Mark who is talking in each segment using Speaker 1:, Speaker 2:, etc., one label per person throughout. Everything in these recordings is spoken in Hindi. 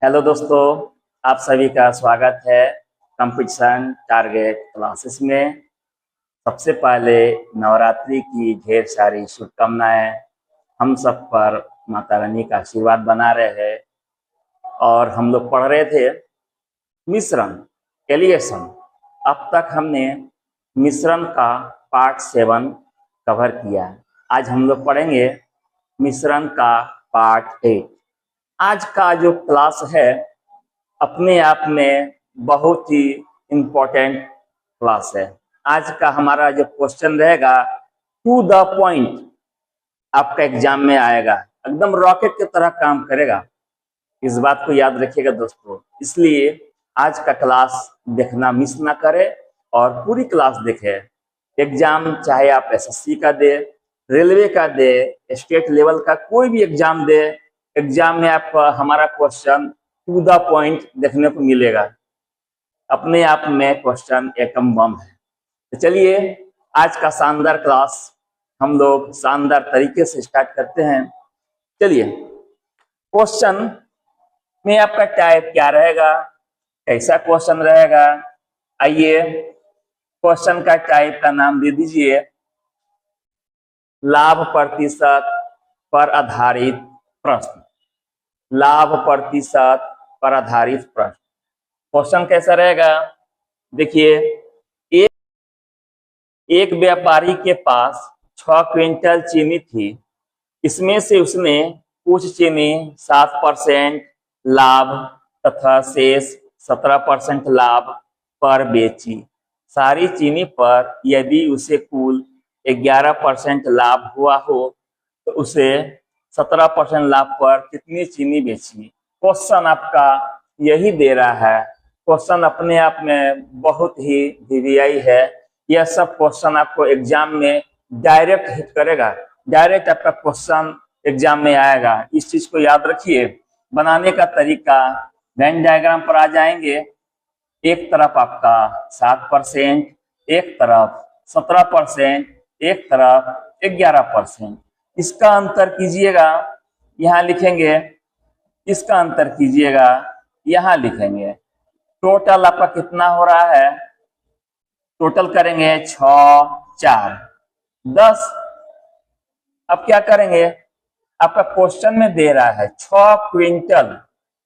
Speaker 1: हेलो दोस्तों, आप सभी का स्वागत है कंपटीशन टारगेट क्लासेस में। सबसे पहले नवरात्रि की ढेर सारी शुभकामनाएं हम सब पर माता रानी का आशीर्वाद बना रहे हैं। और हम लोग पढ़ रहे थे मिश्रण एलिएशन। अब तक हमने मिश्रण का पार्ट 7 कवर किया है। आज हम लोग पढ़ेंगे मिश्रण का पार्ट 8। आज का जो क्लास है अपने आप में बहुत ही इम्पोर्टेंट क्लास है। आज का हमारा जो क्वेश्चन रहेगा टू द पॉइंट, आपका एग्जाम में आएगा, एकदम रॉकेट की तरह काम करेगा। इस बात को याद रखिएगा दोस्तों। इसलिए आज का क्लास देखना मिस ना करें और पूरी क्लास देखें। एग्जाम चाहे आप एसएससी का दे, रेलवे का दे, स्टेट लेवल का कोई भी एग्जाम दे, एग्जाम में आप हमारा क्वेश्चन टू द पॉइंट देखने को मिलेगा। अपने आप में क्वेश्चन एकम बम है। तो चलिए आज का शानदार क्लास हम लोग शानदार तरीके से स्टार्ट करते हैं। चलिए, क्वेश्चन में आपका टाइप क्या रहेगा, कैसा क्वेश्चन रहेगा, आइए क्वेश्चन का टाइप का नाम दे दीजिए लाभ प्रतिशत पर आधारित प्रश्न। लाभ प्रतिशत पर आधारित प्रश्न। क्वेश्चन कैसा रहेगा, देखिए, एक व्यापारी के पास 6 क्विंटल चीनी थी। इसमें से उसने कुछ चीनी 7% लाभ तथा शेष 17% लाभ पर बेची। सारी चीनी पर यदि उसे कुल 11% लाभ हुआ हो तो उसे 17% लाभ पर कितनी चीनी बेची। क्वेश्चन आपका यही दे रहा है। क्वेश्चन अपने आप में बहुत ही वीवीआई है। यह सब क्वेश्चन आपको एग्जाम में डायरेक्ट हिट करेगा, डायरेक्ट आपका क्वेश्चन एग्जाम में आएगा। इस चीज को याद रखिए। बनाने का तरीका, वेन डायग्राम पर आ जाएंगे। एक तरफ आपका 7%, एक तरफ 17%, एक तरफ 11%। इसका अंतर कीजिएगा, यहाँ लिखेंगे। इसका अंतर कीजिएगा, यहाँ लिखेंगे। टोटल आपका कितना हो रहा है, टोटल करेंगे 6, 4, 10। अब क्या करेंगे, आपका क्वेश्चन में दे रहा है 6 क्विंटल।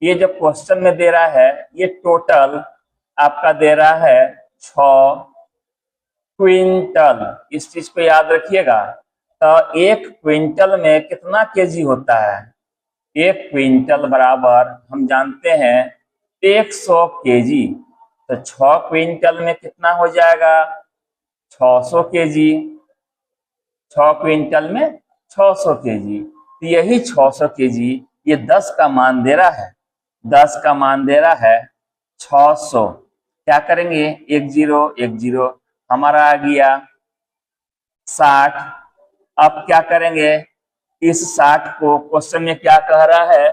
Speaker 1: ये जो क्वेश्चन में दे रहा है ये टोटल आपका दे रहा है 6 क्विंटल। इस चीज को याद रखिएगा। तो 1 क्विंटल में कितना केजी होता है, 1 क्विंटल बराबर हम जानते हैं 100 केजी। तो 6 क्विंटल में कितना हो जाएगा, 600 केजी। 6 क्विंटल में 600 केजी। तो यही 600 केजी ये 10 का मान दे रहा है। 10 का मान दे रहा है 600। क्या करेंगे, 1 0 1 0 हमारा आ गया 60। अब क्या करेंगे, इस 60 को क्वेश्चन में क्या कह रहा है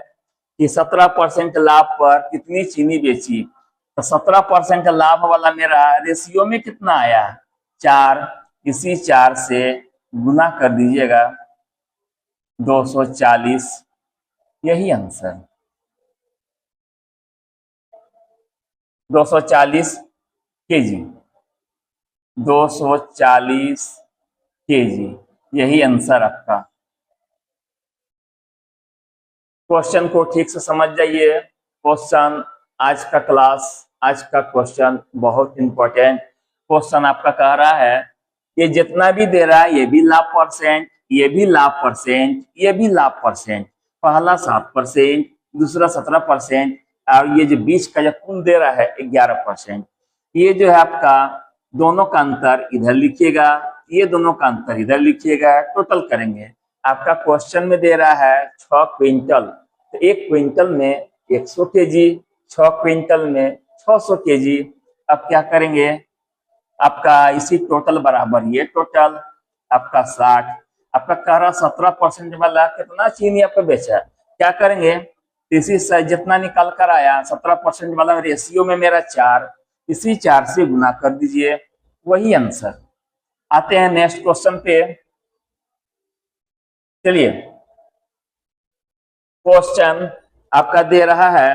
Speaker 1: कि 17% लाभ पर कितनी चीनी बेची। तो 17% लाभ वाला मेरा रेशियो में कितना आया, 4। इसी 4 से गुना कर दीजिएगा 240। यही आंसर 240 केजी। 240 केजी, यही आंसर आपका। क्वेश्चन को ठीक से समझ जाइए। क्वेश्चन आज का क्लास, आज का क्वेश्चन बहुत इंपॉर्टेंट क्वेश्चन आपका कह रहा है ये जितना भी दे रहा है ये भी लाभ परसेंट, ये भी लाभ परसेंट, ये भी लाभ परसेंट। पहला 7%, दूसरा 17% और ये जो 20 का जो कुल दे रहा है 11%। ये जो है आपका दोनों का अंतर इधर लिखिएगा, ये दोनों का अंतर इधर लिखिएगा, टोटल करेंगे। आपका क्वेश्चन में दे रहा है 6 क्विंटल। तो 1 क्विंटल में 100 केजी, 6 क्विंटल में 600 केजी। अब क्या करेंगे, आपका इसी टोटल बराबर ये टोटल आपका 60। आपका कह रहा 17% वाला कितना चीनी आपको बेचा। क्या करेंगे, इसी से जितना निकाल कर आया 17% वाला रेशियो में मेरा 4, इसी 4 से गुना कर दीजिए, वही आंसर। आते हैं नेक्स्ट क्वेश्चन पे। चलिए, क्वेश्चन आपका दे रहा है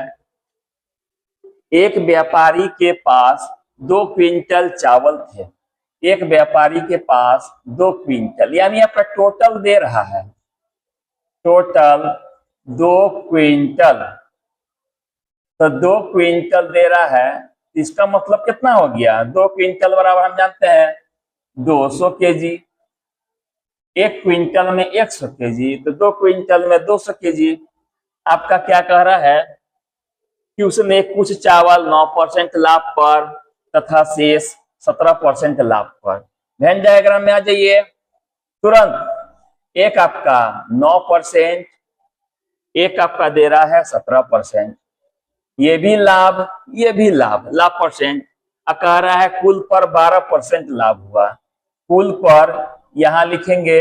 Speaker 1: एक व्यापारी के पास 2 क्विंटल चावल थे। एक व्यापारी के पास 2 क्विंटल, यानी आपका टोटल दे रहा है, टोटल 2 क्विंटल। तो 2 क्विंटल दे रहा है, इसका मतलब कितना हो गया? 2 क्विंटल बराबर हम जानते हैं 200 केजी। 1 क्विंटल में 100 केजी, तो 2 क्विंटल में 200 केजी। आपका क्या कह रहा है कि उसने कुछ चावल 9% लाभ पर तथा शेष 17% लाभ पर। वेन डायग्राम में आ जाइए तुरंत। एक आपका 9%, एक आपका दे रहा है 17%। ये भी लाभ, ये भी लाभ, लाभ परसेंट। कह रहा है कुल पर 12% लाभ हुआ। कुल पर यहां लिखेंगे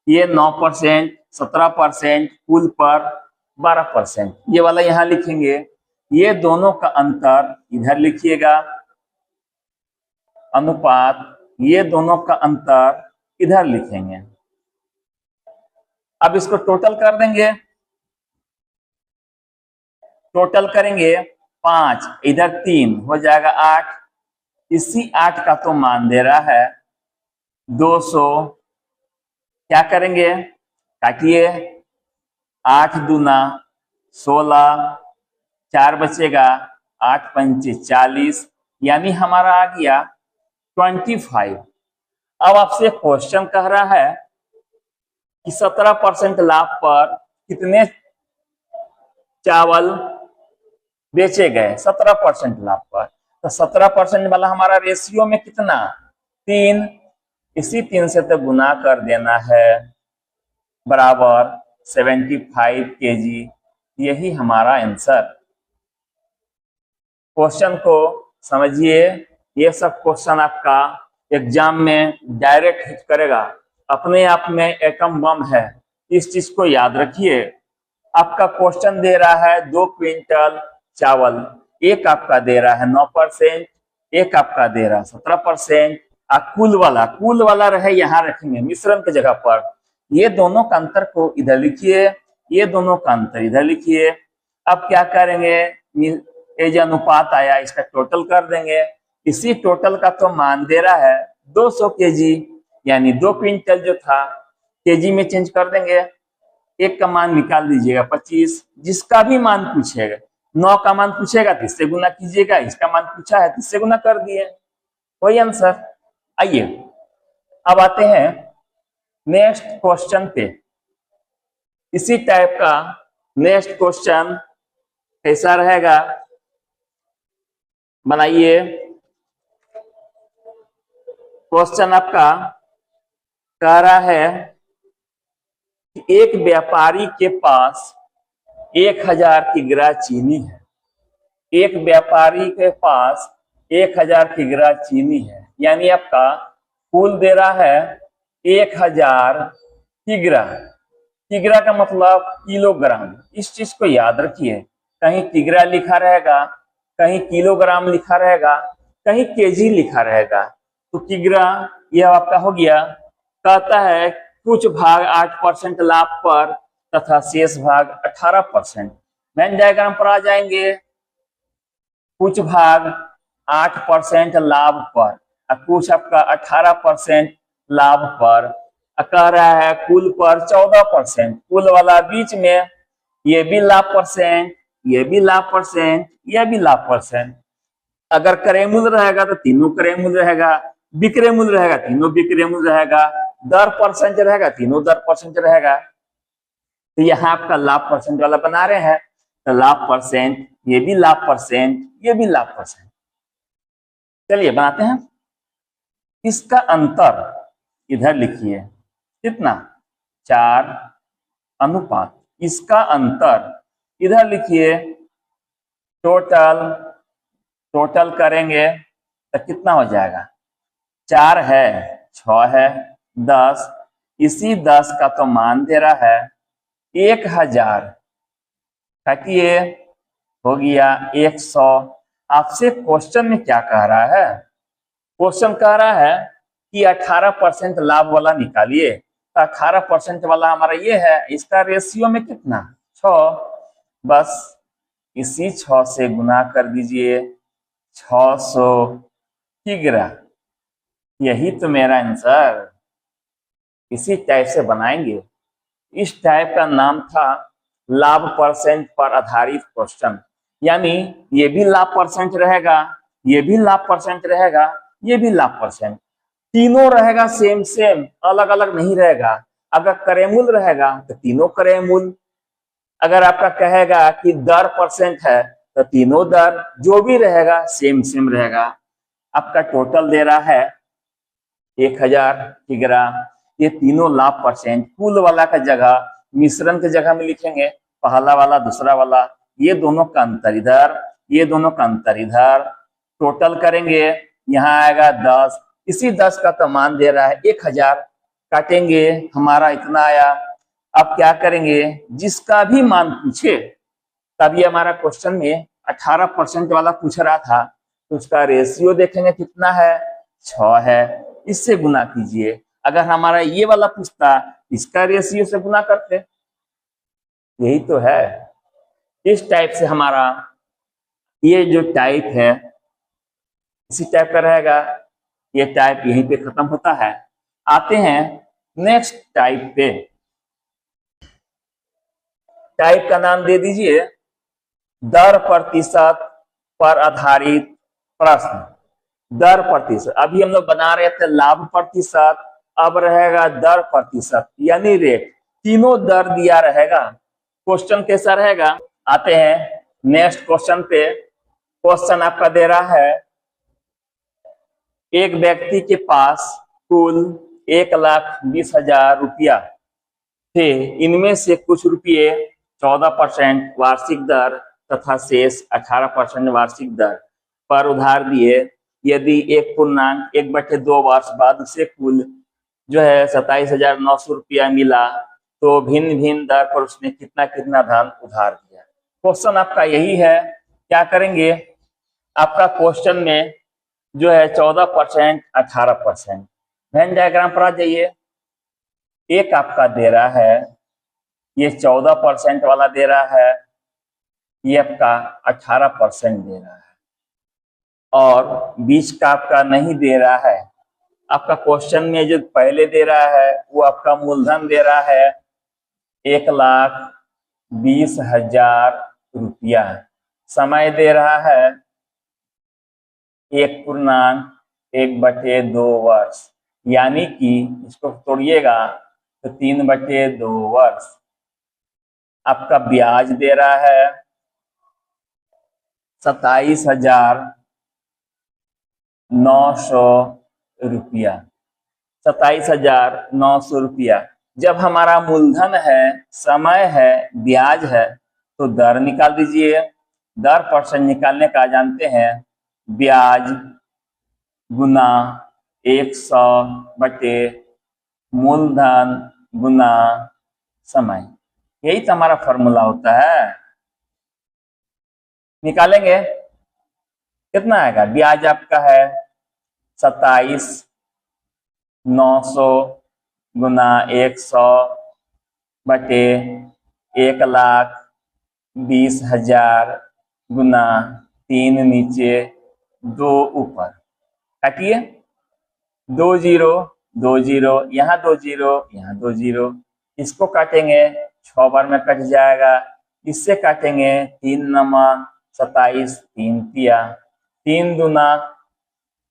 Speaker 1: ये 9%, 17%, कुल पर 12%, ये वाला यहां लिखेंगे। ये दोनों का अंतर इधर लिखिएगा, अनुपात, ये दोनों का अंतर इधर लिखेंगे। अब इसको टोटल कर देंगे, टोटल करेंगे 5, इधर 3 हो जाएगा 8। इसी 8 का तो मान दे रहा है 200। क्या करेंगे? काटिए, 8 दूना 16, 4 बचेगा, 8 पंचे 40, यानी हमारा आ गया 25। अब आपसे क्वेश्चन कह रहा है कि 17% लाभ पर कितने चावल बेचे गए? 17% लाभ पर। तो 17% वाला हमारा रेशियो में कितना? 3। इसी 3 से तो गुना कर देना है, बराबर 75 केजी। यही हमारा आंसर। क्वेश्चन को समझिए, ये सब क्वेश्चन आपका एग्जाम में डायरेक्ट हिट करेगा, अपने आप में एटम बम है, इस चीज को याद रखिए। आपका क्वेश्चन दे रहा है 2 क्विंटल चावल, एक आपका दे रहा है 9%, एक आपका दे रहा है 17%। कुल वाला रहे यहाँ रखेंगे मिश्रण की जगह पर। ये दोनों का अंतर को इधर लिखिए, ये दोनों का अंतर इधर लिखिए। अब क्या करेंगे? ये जो अनुपात आया इसका टोटल कर देंगे। इसी टोटल का तो मान दे रहा है 200 केजी, यानी 2 क्विंटल जो था केजी में चेंज कर देंगे। एक का मान निकाल दीजिएगा 25, जिसका भी मान पूछेगा, 9 का मान पूछेगा तो इससे गुना कीजिएगा, इसका मान पूछा है तो इससे गुना कर दिए, वही आंसर। आइए अब आते हैं नेक्स्ट क्वेश्चन पे। इसी टाइप का नेक्स्ट क्वेश्चन कैसा रहेगा, बनाइए। क्वेश्चन आपका कह रहा है कि एक व्यापारी के पास 1000 किग्रा चीनी है। एक व्यापारी के पास 1000 किग्रा चीनी है, यानी आपका कुल दे रहा है 1000 किग्रा। किग्रा का मतलब किलोग्राम। इस चीज को याद रखिए, कहीं किग्रा लिखा रहेगा, कहीं किलोग्राम लिखा रहेगा, कहीं केजी लिखा रहेगा। तो किग्रा यह आपका हो गया। कहता है कुछ भाग 8% लाभ पर तथा शेष भाग 18%। वेन डायग्राम पर आ जाएंगे। कुछ भाग 8% लाभ पर और कुछ आपका 18% लाभ पर। कह रहा है कुल पर 14%। कुल वाला बीच में, ये भी लाभ परसेंट, ये भी लाभ परसेंट, ये भी लाभ परसेंट। अगर क्रय मूल्य रहेगा तो तीनों क्रय मूल्य रहेगा, विक्रय मूल्य रहेगा तीनों विक्रय मूल्य रहेगा, दर परसेंट रहेगा तीनों दर परसेंट रहेगा। तो यहाँ आपका लाभ परसेंट वाला बना रहे हैं, तो लाभ परसेंट, ये भी लाभ परसेंट, ये भी लाभ परसेंट। चलिए बनाते हैं। इसका अंतर इधर लिखिए, कितना? 4 अनुपात। इसका अंतर इधर लिखिए, टोटल करेंगे तो कितना हो जाएगा? 4 है, 6 है, 10। इसी 10 का तो मान दे रहा है 1000, काटिए, हो गया 100। आपसे क्वेश्चन में क्या कह रहा है? क्वेश्चन कह रहा है कि 18% लाभ वाला निकालिए। तो 18% वाला हमारा ये है, इसका रेशियो में कितना? 6। बस इसी 6 से गुना कर दीजिए, 600 किग्रा। यही तो मेरा आंसर। इसी टाइप से बनाएंगे। इस टाइप का नाम था लाभ परसेंट पर आधारित क्वेश्चन। यानी ये भी लाभ परसेंट रहेगा, ये भी लाभ परसेंट रहेगा, ये भी लाभ परसेंट, तीनों रहेगा सेम सेम, अलग अलग नहीं रहेगा। अगर क्रय मूल रहेगा तो तीनों क्रय मूल, अगर आपका कहेगा कि दर परसेंट है तो तीनों दर, जो भी रहेगा सेम सेम रहेगा। आपका टोटल दे रहा है 1000 किग्रा। ये तीनों लाभ परसेंट कुल वाला का जगह मिश्रण के जगह में लिखेंगे, पहला वाला दूसरा वाला, ये दोनों का अंतर इधर, ये दोनों का अंतर इधर, टोटल करेंगे, यहाँ आएगा 10। इसी 10 का तो मान दे रहा है 1000, काटेंगे, हमारा इतना आया। अब क्या करेंगे, जिसका भी मान पूछे, तब ये हमारा क्वेश्चन में 18% वाला पूछ रहा था, तो उसका रेशियो देखेंगे कितना है, 6 है, इससे गुना कीजिए। अगर हमारा ये वाला पूछता, इसका रेशियो से गुना करते। यही तो है। इस टाइप से हमारा ये जो टाइप है इसी टाइप का रहेगा। ये टाइप यहीं पे खत्म होता है। आते हैं नेक्स्ट टाइप पे। टाइप का नाम दे दीजिए दर प्रतिशत पर आधारित प्रश्न। दर प्रतिशत, अभी हम लोग बना रहे थे लाभ प्रतिशत, अब रहेगा दर प्रतिशत यानी रेट। तीनों दर दिया रहेगा। क्वेश्चन कैसा रहेगा, आते हैं नेक्स्ट क्वेश्चन पे। क्वेश्चन आपका दे रहा है एक व्यक्ति के पास कुल 1,20,000 रुपया थे, इनमें से कुछ रुपये 14% वार्षिक दर तथा शेष 18% वार्षिक दर पर उधार दिए। यदि 1.1/2 वर्ष बाद उसे कुल जो है 27,900 रुपया मिला, तो भिन्न भिन्न दर पर उसने कितना कितना धन उधार दिया। क्वेश्चन आपका यही है। क्या करेंगे, आपका क्वेश्चन में जो है 14%, 18%। वेन डायग्राम पर आ जाइए। एक आपका दे रहा है, ये 14% वाला दे रहा है, ये आपका 18% दे रहा है, और बीच का आपका नहीं दे रहा है। आपका क्वेश्चन में जो पहले दे रहा है वो आपका मूलधन दे रहा है 1,20,000 रुपया। समय दे रहा है 1.1/2 वर्ष, यानी कि इसको तोड़िएगा तो 3/2 वर्ष। आपका ब्याज दे रहा है 27,900 रुपया। 27,900 रुपया। जब हमारा मूलधन है, समय है, ब्याज है, तो दर निकाल दीजिए। दर परसेंट निकालने का जानते हैं, ब्याज गुना 100 मूलधन गुना समय। यही तो हमारा फॉर्मूला होता है। निकालेंगे, कितना आएगा, ब्याज आपका है 27,900 गुना 100/1,20,000 गुना 3 नीचे 2 ऊपर, काटिए। 2 0 2 0, यहाँ 2 0, यहाँ 2 0, इसको काटेंगे 6 बार में कट जाएगा। इससे काटेंगे 3 नमा 27, 3 तिया, 3 दूना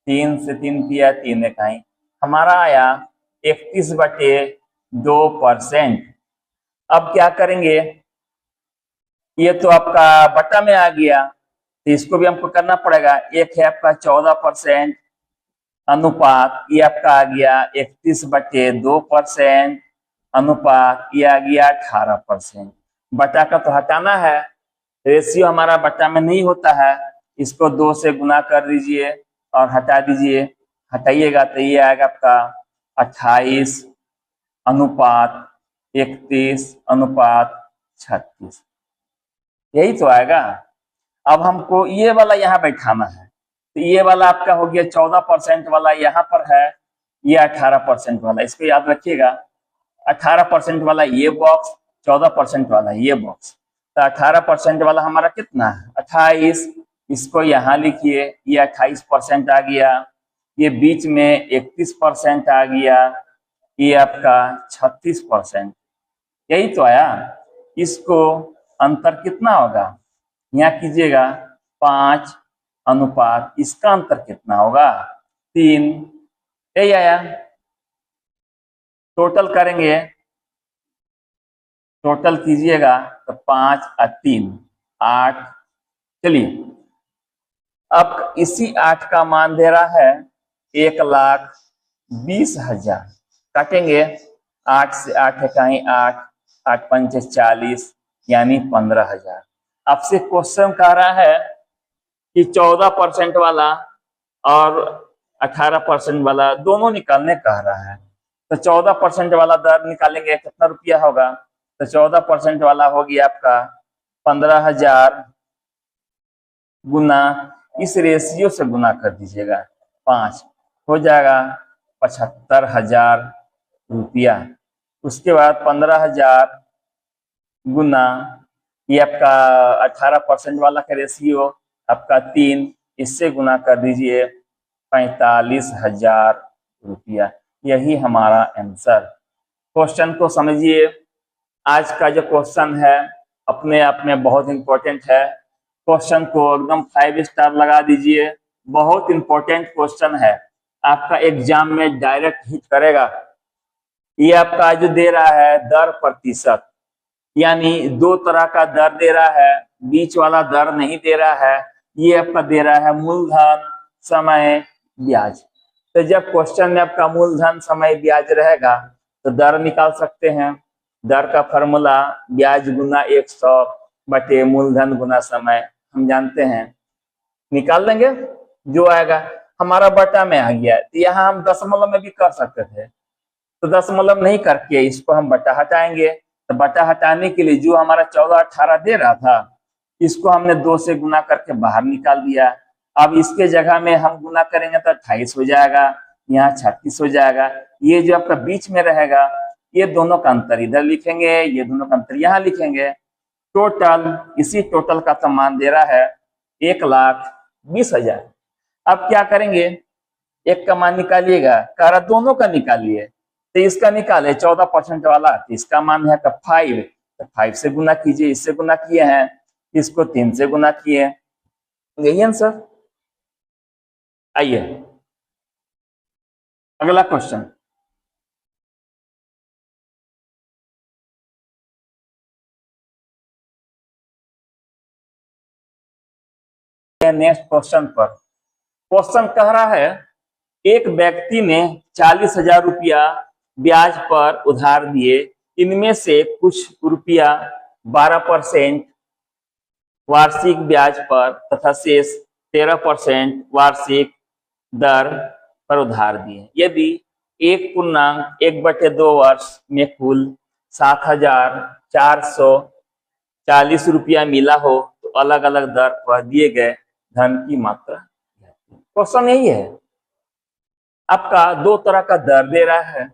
Speaker 1: 3 से 3 तिया 3 इकाई, हमारा आया 31/2%। अब क्या करेंगे, ये तो आपका बटा में आ गया, तो इसको भी हमको करना पड़ेगा। एक है आपका 14% अनुपात, ये आपका आ गया 31/2% अनुपात, ये आ गया 18%। बटा का तो हटाना है, रेशियो हमारा बटा में नहीं होता है, इसको 2 से गुना कर दीजिए और हटा दीजिए। हटाइएगा तो ये आएगा आपका 28:31:36, यही तो आएगा। अब हमको ये वाला यहाँ बैठाना है, तो ये वाला आपका हो गया 14% वाला यहाँ पर है, ये 18% वाला, इसको याद रखिएगा। 18% वाला ये बॉक्स, 14% वाला ये बॉक्स। तो 18% वाला हमारा कितना है 28, इसको यहाँ लिखिए, ये 28% आ गया, ये बीच में 31% आ गया, ये आपका 36%, यही तो आया। इसको अंतर कितना होगा, यहाँ कीजिएगा 5 अनुपात, इसका अंतर कितना होगा 3, यही आया। टोटल करेंगे, टोटल कीजिएगा तो 5 और 3 8। चलिए अब इसी 8 का मान दे रहा है 1,20,000, काटेंगे 8 से 8 है कहीं 8, 8 पंचे 40 यानी 15,000। आपसे क्वेश्चन कह रहा है कि 14% वाला और 18% वाला दोनों निकालने कह रहा है। तो 14% वाला दर निकालेंगे, कितना रुपया होगा, तो 14% वाला हो गया आपका 15,000 गुना, इस रेशियो से गुना कर दीजिएगा 5, हो जाएगा 75,000 रुपया। उसके बाद 15,000 गुना ये आपका 18% वाला का रेशियो आपका 3, इससे गुना कर दीजिए 45,000 रुपया। यही हमारा आंसर। क्वेश्चन को समझिए, आज का जो क्वेश्चन है अपने आप में बहुत इंपॉर्टेंट है। क्वेश्चन को एकदम 5 स्टार लगा दीजिए, बहुत इंपॉर्टेंट क्वेश्चन है, आपका एग्जाम में डायरेक्ट हिट करेगा। ये आपका जो दे रहा है दर प्रतिशत, यानी 2 तरह का दर दे रहा है, बीच वाला दर नहीं दे रहा है। ये आपका दे रहा है मूलधन समय ब्याज। तो जब क्वेश्चन में आपका मूलधन समय ब्याज रहेगा तो दर निकाल सकते हैं। दर का फॉर्मूला ब्याज गुना 100 बटे मूलधन गुना समय, हम जानते हैं, निकाल लेंगे जो आएगा। हमारा बटा में आ गया, तो यहाँ हम दशमलव में भी कर सकते थे, तो दशमलव नहीं करके इसको हम बटा हटाएंगे। तो बटा हटाने के लिए जो हमारा 14-18 दे रहा था, इसको हमने 2 से गुना करके बाहर निकाल दिया। अब इसके जगह में हम गुना करेंगे तो 28 हो जाएगा, यहाँ 36 हो जाएगा। ये जो आपका बीच में रहेगा, ये दोनों का अंतर इधर लिखेंगे, ये दोनों का अंतर यहाँ लिखेंगे। टोटल, इसी टोटल का तो मान दे रहा है 1,20,000। अब क्या करेंगे, एक का मान निकालिएगा, कह रहा दोनों का निकालिए, तो इसका निकाले 14% वाला, तो इसका मान है 5, तो 5 से गुना कीजिए, इससे गुना किए हैं, इसको 3 से गुना किए, यही आंसर। आइए अगला क्वेश्चन। नेक्स्ट क्वेश्चन पर क्वेश्चन कह रहा है एक व्यक्ति ने 40,000 रुपया ब्याज पर उधार दिए, इनमें से कुछ रुपया 12% वार्षिक ब्याज पर तथा शेष 13% वार्षिक दर पर उधार दिए। यदि 1.1/2 वर्ष में कुल 7,440 रुपया मिला हो तो अलग अलग दर पर दिए गए धन की मात्रा। क्वेश्चन यही है, आपका 2 तरह का दर दे रहा है,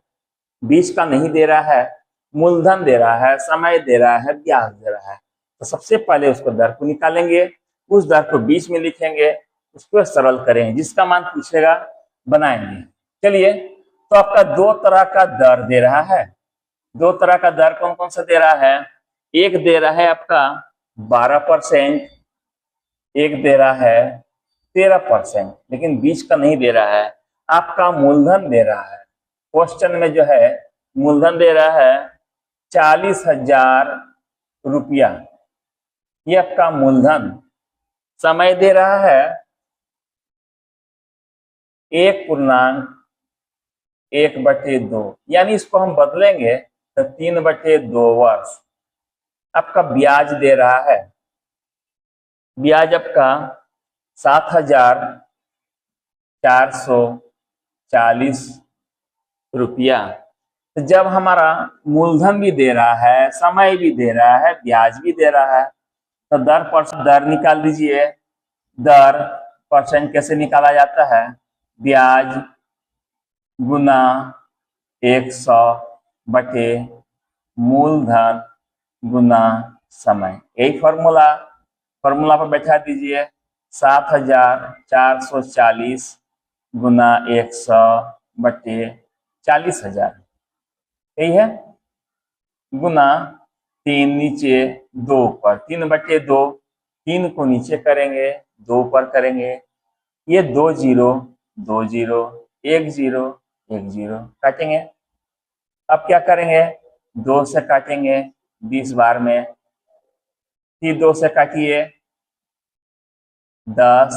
Speaker 1: बीच का नहीं दे रहा है, मूलधन दे रहा है, समय दे रहा है, ब्याज दे रहा है। तो सबसे पहले उसको दर को निकालेंगे, उस दर को बीच में लिखेंगे, उसको सरल करेंगे, जिसका मान पूछेगा बनाएंगे। चलिए, तो आपका 2 तरह का दर दे रहा है। 2 तरह का दर कौन कौन सा दे रहा है, एक दे रहा है आपका 12%, एक दे रहा है 13%, लेकिन बीच का नहीं दे रहा है। आपका मूलधन दे रहा है, क्वेश्चन में जो है मूलधन दे रहा है 40,000 रुपया, ये आपका मूलधन। समय दे रहा है 1.1/2, यानी इसको हम बदलेंगे तो 3/2 वर्ष। आपका ब्याज दे रहा है, ब्याज आपका 7,440 रुपया। तो जब हमारा मूलधन भी दे रहा है, समय भी दे रहा है, ब्याज भी दे रहा है, तो दर निकाल दीजिए। दर परसेंट कैसे निकाला जाता है, ब्याज गुना 100 बटे मूलधन गुना समय। यही फॉर्मूला पर बैठा दीजिए। 7,440 गुना 100 बटे 40,000, यही है, गुना 3 नीचे 2 ऊपर, 3/2, 3 को नीचे करेंगे, 2 ऊपर करेंगे, ये 2 0 2 0 1 0 1 0 काटेंगे। अब क्या करेंगे, 2 से काटेंगे 20 बार में, फिर 2 से काटिए 10,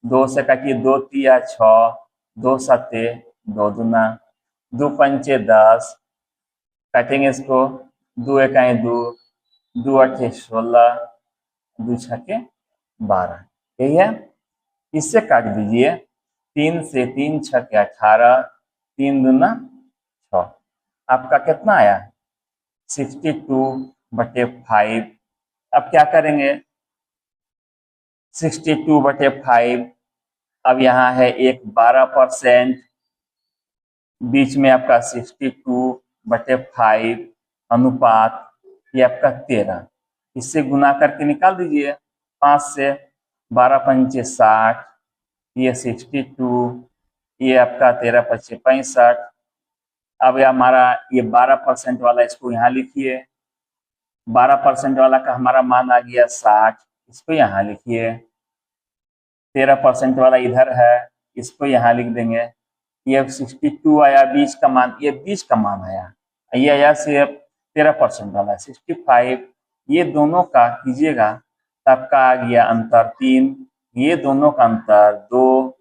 Speaker 1: 2 से काटिए 2 तिया 6, 2 सत्ते 2 दूना, 2 पंचे 10, काटेंगे इसको, 2 एकाई 2, 2 अठे 16, 2 छके 12, यही है। इससे काट दीजिए, 3 से 3 छके 18, 3 दूना 6, आपका कितना आया 62/5। अब क्या करेंगे, 62/5, अब यहाँ है एक 12%, बीच में आपका 62/5 अनुपात, ये आपका 13, इससे गुना करके निकाल दीजिए। 5 से 12 पंचे 60, ये 62, ये आपका 13 पच्चे 65। अब हमारा ये 12% वाला, इसको यहाँ लिखिए, 12% वाला का हमारा मान आ गया 60, इसको यहाँ लिखिए। 13% वाला इधर है, इसको यहाँ लिख देंगे। ये 62 आया, 20 का मान, ये 20 का मान आया, ये आया सिर्फ 13% वाला 65। ये दोनों का कीजिएगा तो आपका आ गया अंतर 3, ये दोनों का अंतर 2,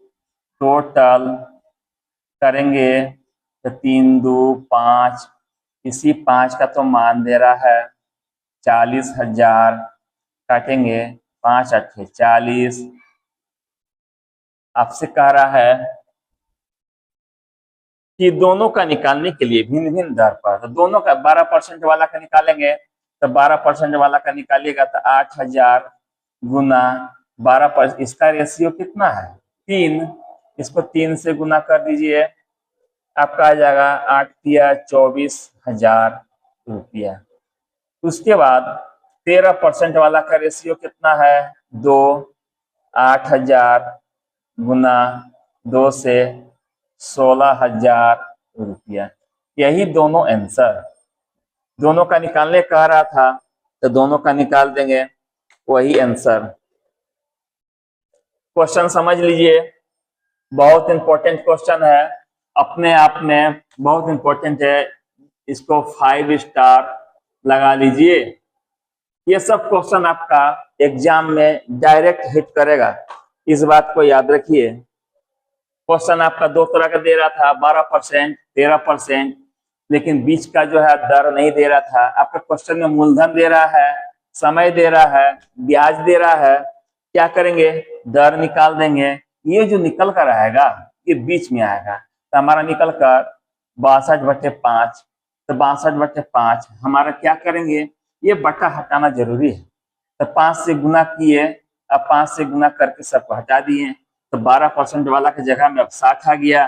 Speaker 1: टोटल करेंगे तो 3 2 5, इसी 5 का तो मान दे रहा है 40,000, काटेंगे 5 अट्ठे 40। आपसे कह रहा है कि दोनों का निकालने के लिए भिन्न भिन्न दर पर, तो दोनों का 12% वाला का निकालेंगे तो 12% वाला का निकालिएगा तो 8,000 गुना 12%, इसका रेशियो कितना है 3, इसको 3 से गुना कर दीजिए, आपका आ जाएगा 8 तिया 24,000 रुपया। उसके बाद 13% वाला का रेशियो कितना है 2, 8,000 गुना 2 से 16,000 रुपया। यही दोनों आंसर, दोनों का निकालने कह रहा था तो दोनों का निकाल देंगे, वही आंसर। क्वेश्चन समझ लीजिए, बहुत इंपॉर्टेंट क्वेश्चन है, अपने आप में बहुत इंपॉर्टेंट है, इसको 5 स्टार लगा लीजिए। ये सब क्वेश्चन आपका एग्जाम में डायरेक्ट हिट करेगा, इस बात को याद रखिए। क्वेश्चन आपका 2 तरह का दे रहा था, 12%, 13%, लेकिन बीच का जो है दर नहीं दे रहा था। आपका क्वेश्चन में मूलधन दे रहा है, समय दे रहा है, ब्याज दे रहा है, क्या करेंगे, दर निकाल देंगे। ये जो निकल कर आएगा ये बीच में आएगा, तो हमारा निकल कर 62/5, तो 62/5 हमारा क्या करेंगे, ये बटा हटाना जरूरी है, तो 5 से गुना किए, अब 5 से गुना करके सबको हटा दिए, तो 12% वाला की जगह में अब 60 आ गया,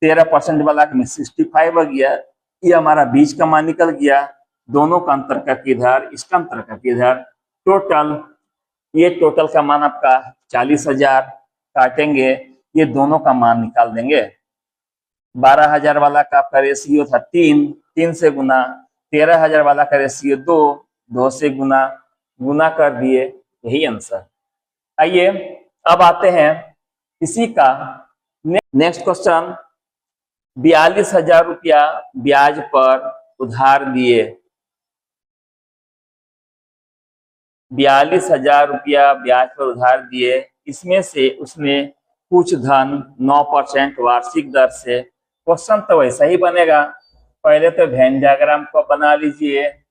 Speaker 1: 13% वाला में 65 आ गया, ये हमारा बीच का मान निकल गया। दोनों का अंतर का किधर, इसका अंतर का किधर, टोटल, ये टोटल का मान आपका 40,000, काटेंगे, ये दोनों का मान निकाल देंगे। 12,000 वाला का आपका रेशियो था 3, 3 से गुना, 13,000 वाला का रेशियो 2, 2 से गुना, गुना कर दिए, यही आंसर। आइए अब आते हैं इसी का नेक्स्ट क्वेश्चन। 42,000 रुपया ब्याज पर उधार दिए, 42,000 रुपया ब्याज पर उधार दिए, इसमें से उसने कुछ धन 9% वार्षिक दर से, क्वेश्चन तो वैसा ही बनेगा, पहले तो वेन डायग्राम को बना लीजिए।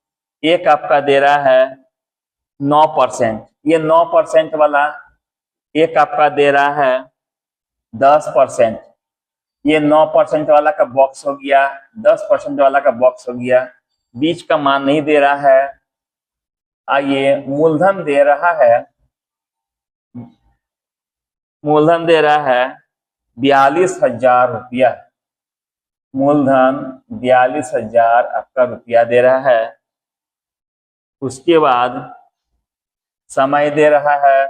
Speaker 1: एक आपका दे रहा है 9%, ये 9% वाला, एक आपका दे रहा है 10%, ये 9% वाला का बॉक्स हो गया, 10% वाला का बॉक्स हो गया, बीच का मान नहीं दे रहा है। आइए मूलधन दे रहा है, मूलधन दे रहा है 42,000 रुपया, मूलधन 42,000 आपका रुपया दे रहा है। उसके बाद समय दे रहा है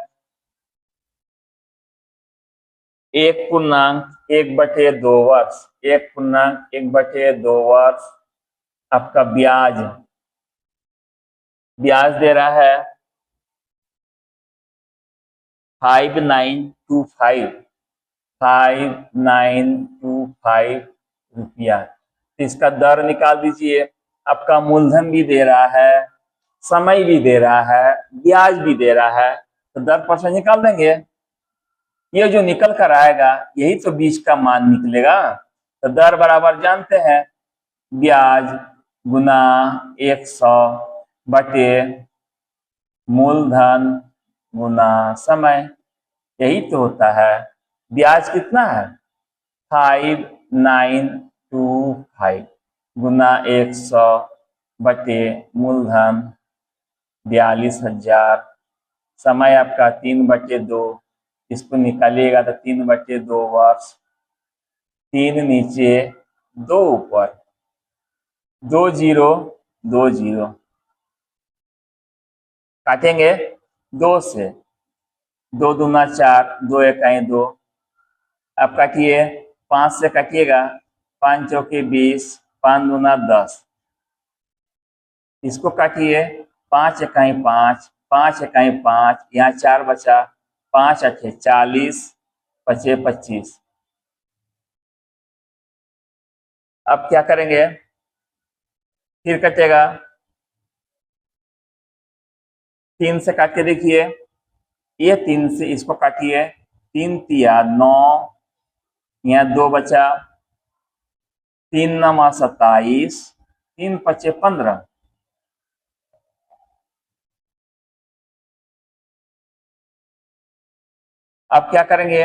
Speaker 1: 1.1/2 वर्ष, 1.1/2 वर्ष। आपका ब्याज दे रहा है 5925 रुपया। तो इसका दर निकाल दीजिए। आपका मूलधन भी दे रहा है, समय भी दे रहा है, ब्याज भी दे रहा है, तो दर परसेंट निकाल देंगे। ये जो निकल कर आएगा यही तो बीच का मान निकलेगा। तो दर बराबर जानते हैं, ब्याज गुना 100 बटे मूलधन गुना समय, यही तो होता है। ब्याज कितना है 5925 गुना 100 बटे मूलधन 42,000, समय आपका 3/2, इसको निकालिएगा तो 3/2 वर्ष, 3 नीचे 2 ऊपर, 2 0 2 0 काटेंगे 2 से, 2 दूना 4, 2 1 2। अब काटिए 5 से काटिएगा, 5 चौके 20, 5 दूना 10। इसको काटिए 5 1 5, 5 1 5, यहाँ 4 बचा, 5 8 40, 5 25। अब क्या करेंगे, फिर कटेगा 3 से काट के देखिए, ये 3 से इसको काटिए, 3 तिया 9, यहाँ 2 बचा, 3 9 27, 3 5 15। अब क्या करेंगे,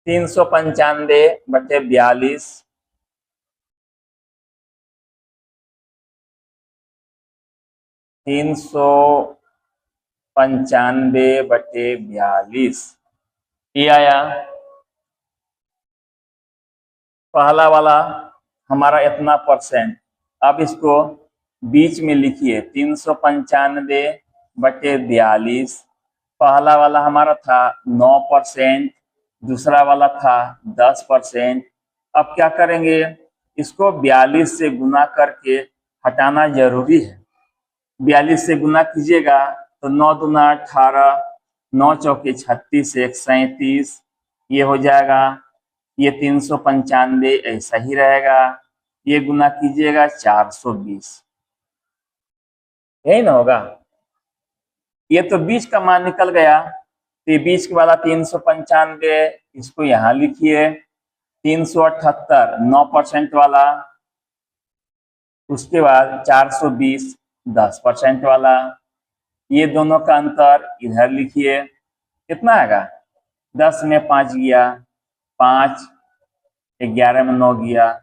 Speaker 1: 395/42, 395/42 ये आया। पहला वाला हमारा इतना परसेंट। अब इसको बीच में लिखिए, 395/42। पहला वाला हमारा था 9%, दूसरा वाला था 10%। अब क्या करेंगे, इसको 42 से गुना करके हटाना जरूरी है। 42 से गुना कीजिएगा तो 9 दूना 18, 9 चौके 36, 1 37, ये हो जाएगा। ये 395 ऐसा ही रहेगा, ये गुना कीजिएगा 420, यही ना होगा। ये तो बीच का मान निकल गया, तो ये बीच वाला 395, इसको यहाँ लिखिए। 378 9% वाला, उसके बाद 420 10% वाला, ये दोनों का अंतर इधर लिखिए। कितना आएगा, 10 में 5 गया 5, 11 में 9 गया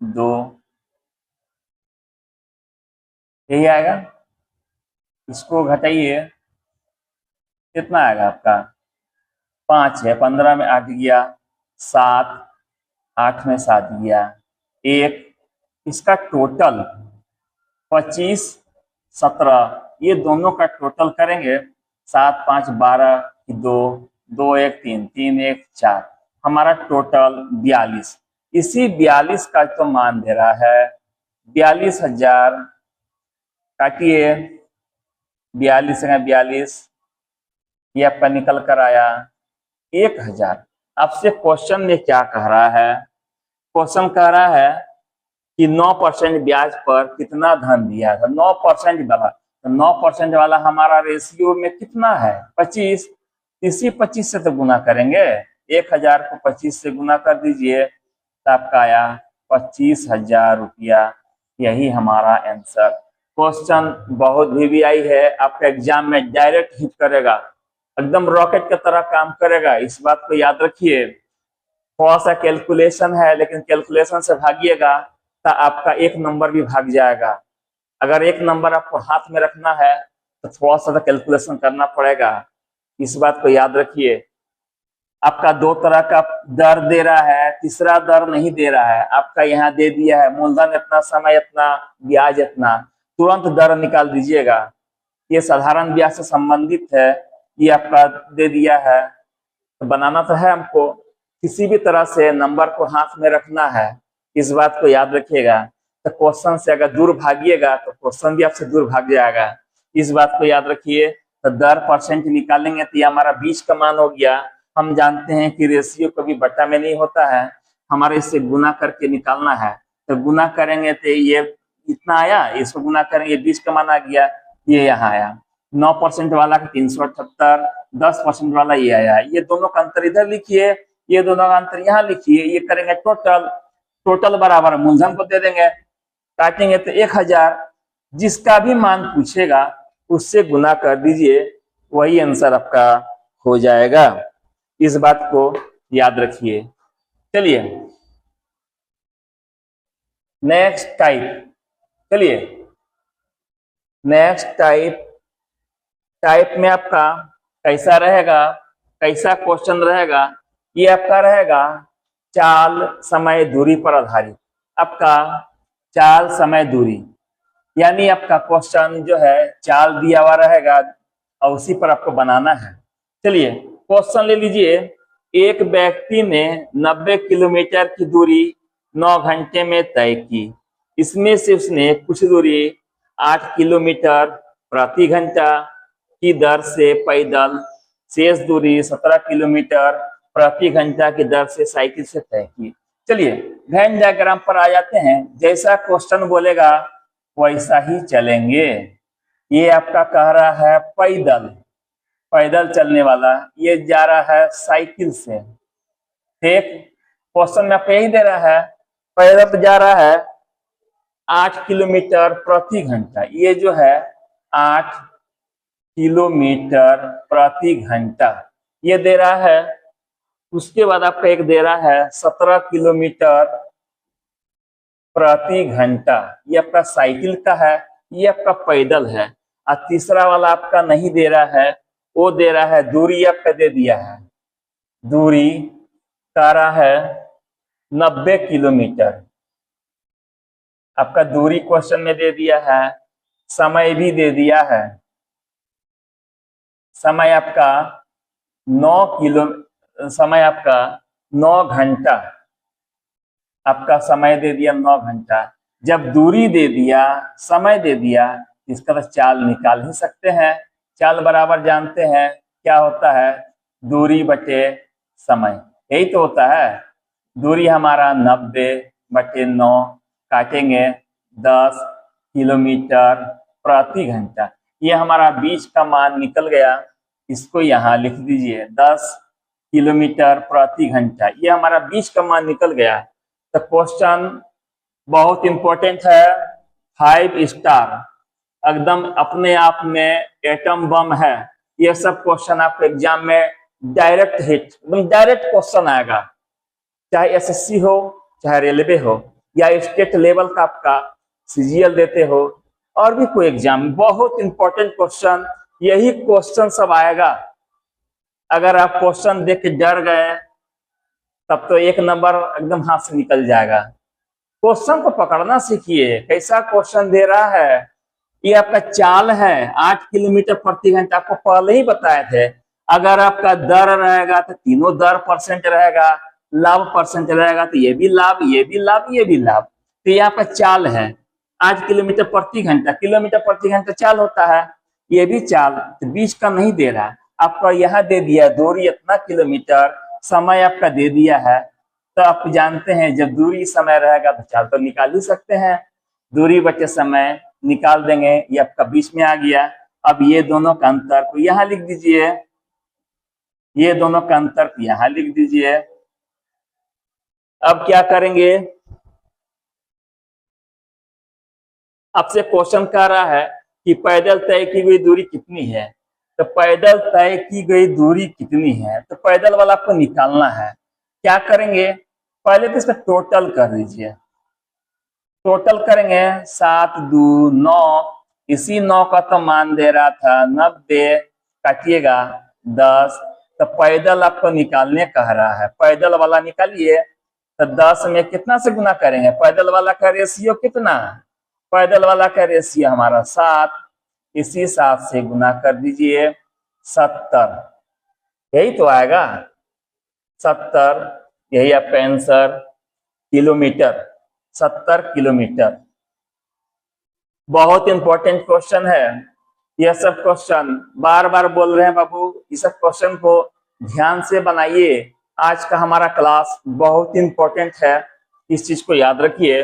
Speaker 1: 2, यही आएगा। इसको घटाइए, कितना आएगा आपका, 5 है, 15 में 8 गया 7, 8 में 7 गया 1। इसका टोटल 25 17, ये दोनों का टोटल करेंगे, 7 5 12, 2 2 1 3, 3 1 4, हमारा टोटल 42। इसी 42 का तो मान दे रहा है 42,000। काटिए 42 में 42, ये आपका निकल कर आया 1,000। आपसे क्वेश्चन में क्या कह रहा है, क्वेश्चन कह रहा है कि 9% ब्याज पर कितना धन दिया था। 9% वाला, तो 9% वाला हमारा रेशियो में कितना है 25। इसी 25 से तो गुना करेंगे, 1,000 को 25 से गुना कर दीजिए तो आपका आया 25,000 रुपया। यही हमारा आंसर। क्वेश्चन बहुत वीवीआई है, आपका एग्जाम में डायरेक्ट हिट करेगा, एकदम रॉकेट की तरह काम करेगा, इस बात को याद रखिए। थोड़ा सा कैलकुलेशन है, लेकिन कैलकुलेशन से भागिएगा तो आपका 1 नंबर भी भाग जाएगा। अगर 1 नंबर आपको हाथ में रखना है तो थोड़ा सा कैलकुलेशन करना पड़ेगा, इस बात को याद रखिए। आपका दो तरह का दर दे रहा है, तीसरा दर नहीं दे रहा है। आपका यहाँ दे दिया है मूलधन इतना, समय इतना, ब्याज इतना, तुरंत दर निकाल दीजिएगा। ये साधारण ब्याज से संबंधित है, ये आपका दे दिया है। तो बनाना तो है हमको, किसी भी तरह से नंबर को हाथ में रखना है, इस बात को याद रखिएगा। तो क्वेश्चन से अगर दूर भागिएगा तो क्वेश्चन भी आपसे दूर भाग जाएगा, इस बात को याद रखिए। तो दर परसेंट निकालेंगे तो ये हमारा 20 का मान हो गया। हम जानते हैं कि रेशियो कभी बट्टा में नहीं होता है, हमारे इससे गुना करके निकालना है। तो गुना करेंगे तो ये इतना आया, इसको गुना करेंगे 20 का मान आ गया, ये यहाँ आया। 9% वाला का 378, 10% वाला ये आया। ये दोनों का अंतर इधर लिखिए, ये दोनों का अंतर यहाँ लिखिए। ये करेंगे टोटल, टोटल बराबर मूलधन को दे देंगे, काटेंगे तो 1000। जिसका भी मान पूछेगा उससे गुना कर दीजिए, वही आंसर आपका हो जाएगा। इस बात को याद रखिए। चलिए नेक्स्ट टाइप, चलिए नेक्स्ट टाइप में आपका कैसा रहेगा, कैसा क्वेश्चन रहेगा? ये आपका रहेगा चाल समय दूरी पर आधारित। आपका चाल समय दूरी, यानी आपका क्वेश्चन जो है चाल दिया हुआ रहेगा और उसी पर आपको बनाना है। चलिए क्वेश्चन ले लीजिए। एक व्यक्ति ने 90 किलोमीटर की दूरी 9 घंटे में तय की। इसमें से उसने कुछ दूरी 8 किलोमीटर प्रति घंटा की दर से पैदल, शेष दूरी 17 किलोमीटर प्रति घंटा की दर से साइकिल से तय की। चलिए वेन डायग्राम पर आ जाते हैं। जैसा क्वेश्चन बोलेगा वैसा ही चलेंगे। ये आपका कह रहा है पैदल चलने वाला, ये जा रहा है साइकिल से। ठीक, क्वेश्चन में आपको यही दे रहा है, पैदल तो जा रहा है 8 किलोमीटर प्रति घंटा, ये जो है 8 किलोमीटर प्रति घंटा ये दे रहा है। उसके बाद आपका एक दे रहा है 17 किलोमीटर प्रति घंटा, ये आपका साइकिल का है, ये आपका पैदल है। और तीसरा वाला आपका नहीं दे रहा है, वो दे रहा है दूरी आपका दे दिया है, दूरी का रहा है 90 किलोमीटर। आपका दूरी क्वेश्चन में दे दिया है, समय भी दे दिया है। समय आपका 9 घंटा, आपका समय दे दिया 9 घंटा। जब दूरी दे दिया, समय दे दिया, इसका तो चाल निकाल ही सकते हैं। चाल बराबर जानते हैं क्या होता है, दूरी बटे समय, यही तो होता है। दूरी हमारा 90/9, काटेंगे 10 किलोमीटर प्रति घंटा। ये हमारा 20 का मान निकल गया, इसको यहाँ लिख दीजिए 10 किलोमीटर प्रति घंटा। ये हमारा 20 का मान निकल गया। तो क्वेश्चन बहुत इंपॉर्टेंट है, 5 स्टार, एकदम अपने आप में एटम बम है। ये सब क्वेश्चन आपके एग्जाम में डायरेक्ट हिट, एकदम डायरेक्ट क्वेश्चन आएगा, चाहे एसएससी हो, चाहे रेलवे हो, या स्टेट लेवल का आपका सीजीएल देते हो, और भी कोई एग्जाम। बहुत इंपॉर्टेंट क्वेश्चन, यही क्वेश्चन सब आएगा। अगर आप क्वेश्चन देख के डर गए तब तो 1 नंबर एकदम हाथ से निकल जाएगा। क्वेश्चन को पकड़ना सीखिए, कैसा क्वेश्चन दे रहा है। ये आपका चाल है 8 किलोमीटर प्रति घंटा, आपको पहले ही बताए थे। अगर आपका दर रहेगा तो तीनों दर परसेंट रहेगा, लाभ परसेंट रहेगा तो ये भी लाभ, ये भी लाभ, ये भी लाभ। तो ये आपका चाल है 8 किलोमीटर प्रति घंटा, किलोमीटर प्रति घंटा चाल होता है, ये भी चाल। तो 20 का नहीं दे रहा, आपका यहाँ दे दिया दूरी इतना किलोमीटर, समय आपका दे दिया है। तो आप जानते हैं जब दूरी समय रहेगा तो चाल तो निकाल ही सकते हैं। दूरी बचे समय निकाल देंगे, ये आपका 20 में आ गया। अब ये दोनों का अंतर को यहाँ लिख दीजिए, ये दोनों का अंतर को यहाँ लिख दीजिए। अब क्या करेंगे, आपसे क्वेश्चन कह रहा है कि पैदल तय की गई दूरी कितनी है। तो पैदल तय की गई दूरी कितनी है, तो पैदल वाला आपको निकालना है। क्या करेंगे, पहले तो इसका टोटल कर दीजिए। टोटल करेंगे 7 2 9, इसी 9 का तो मान दे रहा था 90, काटिएगा 10 तो पैदल आपको निकालने कह रहा है, पैदल वाला निकालिए। तो 10 में कितना से गुना करेंगे? पैदल वाला का रेशियो कितना? पैदल वाला का रेशियो हमारा 7, इसी 7 से गुना कर दीजिए 70, यही तो आएगा 70, यही आपका आंसर किलोमीटर, 70 किलोमीटर। बहुत इंपॉर्टेंट क्वेश्चन है। यह सब क्वेश्चन बार बार बोल रहे हैं बाबू, इस सब क्वेश्चन को ध्यान से बनाइए। आज का हमारा क्लास बहुत इंपॉर्टेंट है, इस चीज को याद रखिए।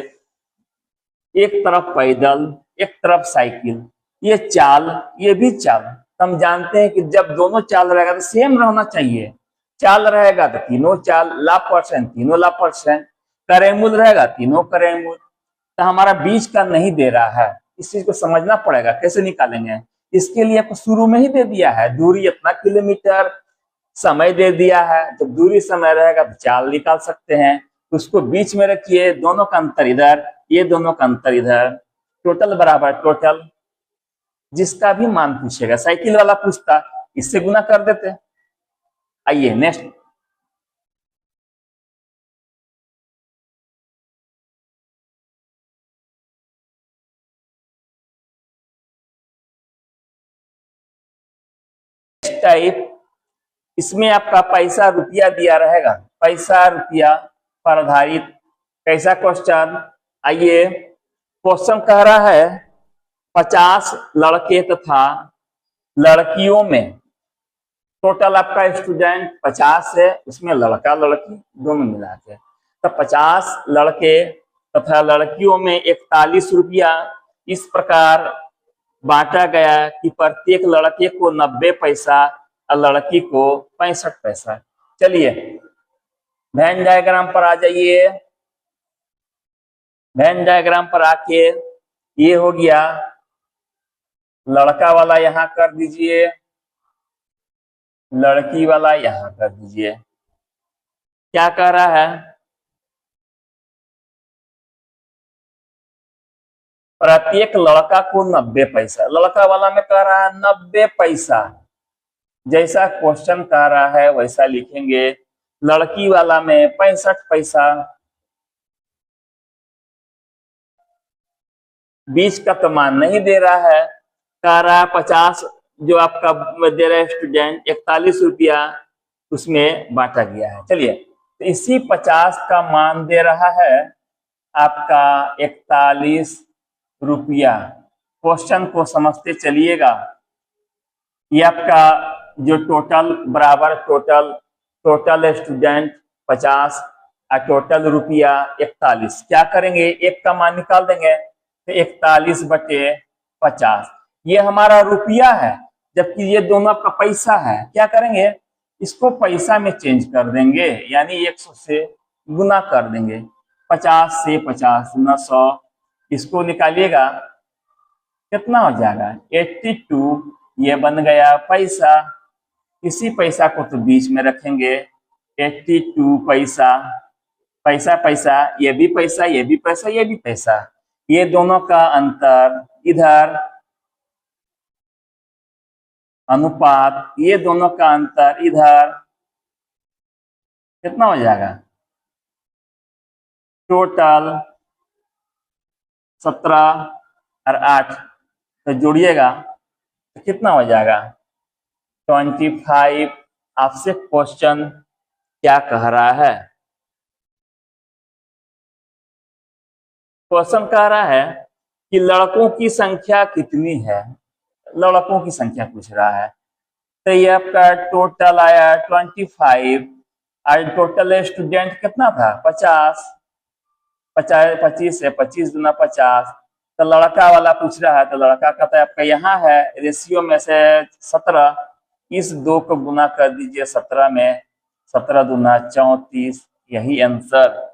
Speaker 1: एक तरफ पैदल, एक तरफ साइकिल, ये चाल, ये भी चाल। हम जानते हैं कि जब दोनों चाल रहेगा तो सेम रहना चाहिए। चाल रहेगा तो तीनों चाल, लाभ परसेंट तीनों लाभ परसेंट, करेमूल रहेगा तीनों करेमूल। तो हमारा बीच का नहीं दे रहा है, इस चीज को समझना पड़ेगा। कैसे निकालेंगे? इसके लिए आपको शुरू में ही दे दिया है, दूरी इतना किलोमीटर, समय दे दिया है। जब दूरी समय रहेगा तो चाल निकाल सकते हैं। उसको बीच में रखिए, दोनों का अंतर इधर, ये दोनों का अंतर इधर, टोटल बराबर टोटल। जिसका भी मान पूछेगा, साइकिल वाला पूछता, इससे गुना कर देते। आइए नेक्स्ट। टाइप, इसमें आपका पैसा रुपया दिया रहेगा, पैसा रुपया पर आधारित कैसा क्वेश्चन। आइए, क्वेश्चन कह रहा है 50 लड़के तथा लड़कियों में, टोटल आपका स्टूडेंट 50 है, उसमें लड़का लड़की दोनों मिला के, तो 50 लड़के तथा लड़कियों में 41 रुपया इस प्रकार बांटा गया कि प्रत्येक लड़के को 90 पैसा और लड़की को 65 पैसा। चलिए वेन डायग्राम पर आ जाइए। वेन डायग्राम पर आके ये हो गया, लड़का वाला यहां कर दीजिए, लड़की वाला यहां कर दीजिए। क्या कह रहा है? प्रत्येक लड़का को 90 पैसा, लड़का वाला में कह रहा है 90 पैसा। जैसा क्वेश्चन कह रहा है वैसा लिखेंगे। लड़की वाला में 65 पैसा। बीच का तो मान नहीं दे रहा है, कह रहा है 50 जो आपका दे रहा है स्टूडेंट, 41 रुपया उसमें बांटा गया है। चलिए, तो इसी 50 का मान दे रहा है आपका 41 रुपया। क्वेश्चन को समझते चलिएगा। ये आपका जो टोटल बराबर टोटल स्टूडेंट 50 और टोटल रुपया 41। क्या करेंगे? एक का मान निकाल देंगे, तो 41/50। ये हमारा रुपया है, जबकि ये दोनों आपका पैसा है। क्या करेंगे? इसको पैसा में चेंज कर देंगे, यानी 100 से गुना कर देंगे। 50 से 50 900, इसको निकालिएगा कितना हो जाएगा? 82। ये बन गया पैसा। इसी पैसा को तो बीच में रखेंगे, 82 पैसा। पैसा पैसा, ये भी पैसा, ये भी पैसा, ये भी पैसा। ये दोनों का अंतर इधर, अनुपात, ये दोनों का अंतर इधर, कितना हो जाएगा? टोटल 17 और 8, तो जोड़िएगा तो कितना हो जाएगा? 25। आपसे क्वेश्चन क्या कह रहा है? क्वेश्चन कह रहा है कि लड़कों की संख्या कितनी है। लड़कों की संख्या पूछ रहा है। तो ये आपका टोटल आया 25 और टोटल स्टूडेंट कितना था? 50। 25 है, 25 दूना 50। तो लड़का वाला पूछ रहा है, तो लड़का कहता है आपका यहाँ है रेशियो में से 17, इस 2 को गुना कर दीजिए 17 में, 17 दूना 34, यही आंसर।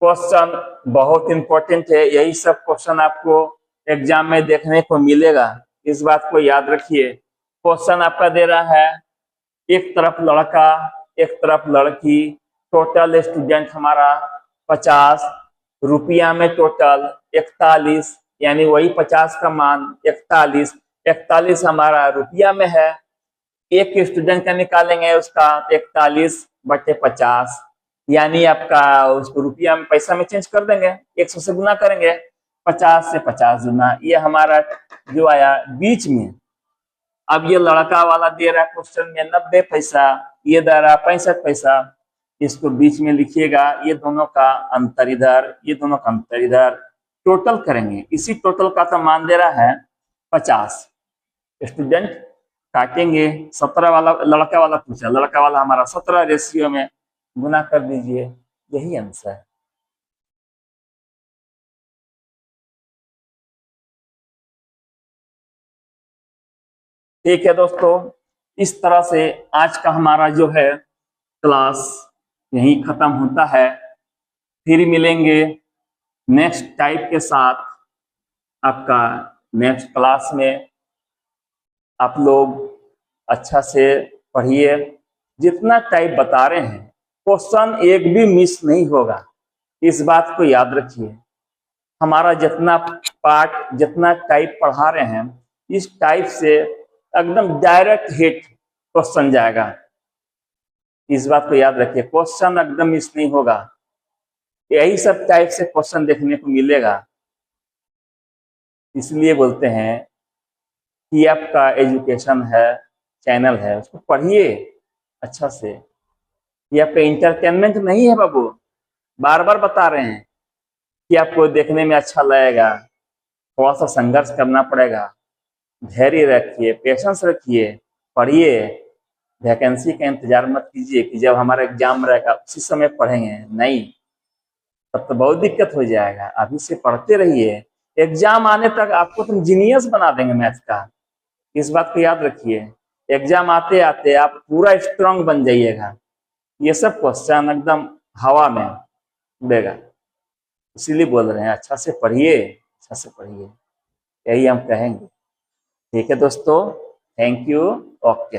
Speaker 1: क्वेश्चन बहुत इंपॉर्टेंट है, यही सब क्वेश्चन आपको एग्जाम में देखने को मिलेगा, इस बात को याद रखिए। क्वेश्चन आपका दे रहा है एक तरफ लड़का, एक तरफ लड़की, टोटल स्टूडेंट हमारा 50, रुपया में टोटल 41, यानी वही 50 का मान 41 हमारा रुपया में है। एक स्टूडेंट का निकालेंगे उसका 41/50, यानी आपका उसको रुपया में पैसा में चेंज कर देंगे, 100 से गुना करेंगे, 50 से 50 गुना, ये हमारा जो आया बीच में। अब ये लड़का वाला दे रहा है क्वेश्चन में 90 पैसा, ये दे रहा 65 पैसा, इसको बीच में लिखिएगा, ये दोनों का अंतर इधर, ये दोनों का अंतर इधर, टोटल करेंगे, इसी टोटल का तो मान दे रहा है 50। स्टूडेंट काटेंगे, 17 वाला लड़का वाला पूछा, लड़का वाला हमारा 17 रेशियो में गुना कर दीजिए, यही आंसर है। ठीक है दोस्तों, इस तरह से आज का हमारा जो है क्लास यहीं खत्म होता है। फिर मिलेंगे नेक्स्ट टाइप के साथ आपका नेक्स्ट क्लास में। आप लोग अच्छा से पढ़िए, जितना टाइप बता रहे हैं क्वेश्चन एक भी मिस नहीं होगा, इस बात को याद रखिए। हमारा जितना पार्ट, जितना टाइप पढ़ा रहे हैं, इस टाइप से एकदम डायरेक्ट हिट क्वेश्चन जाएगा, इस बात को याद रखिए, क्वेश्चन एकदम मिस नहीं होगा। यही सब टाइप से क्वेश्चन देखने को मिलेगा, इसलिए बोलते हैं कि आपका एजुकेशन है, चैनल है, उसको पढ़िए अच्छा से। ये आपका इंटरटेनमेंट नहीं है बाबू, बार बार बता रहे हैं कि आपको देखने में अच्छा लगेगा, थोड़ा सा संघर्ष करना पड़ेगा, धैर्य रखिए, पेशेंस रखिए, पढ़िए। वैकेंसी का इंतजार मत कीजिए कि जब हमारा एग्जाम रहेगा उसी समय पढ़ेंगे, नहीं, तब तो बहुत दिक्कत हो जाएगा। अभी से पढ़ते रहिए, एग्जाम आने तक आपको तुम जीनियस बना देंगे मैथ का, इस बात को याद रखिए। एग्जाम आते आते आप पूरा स्ट्रांग बन जाइएगा, ये सब क्वेश्चन एकदम हवा में उड़ेगा। इसीलिए बोल रहे हैं अच्छा से पढ़िए, अच्छा से पढ़िए, यही हम कहेंगे। ठीक है दोस्तों, थैंक यू, ओके।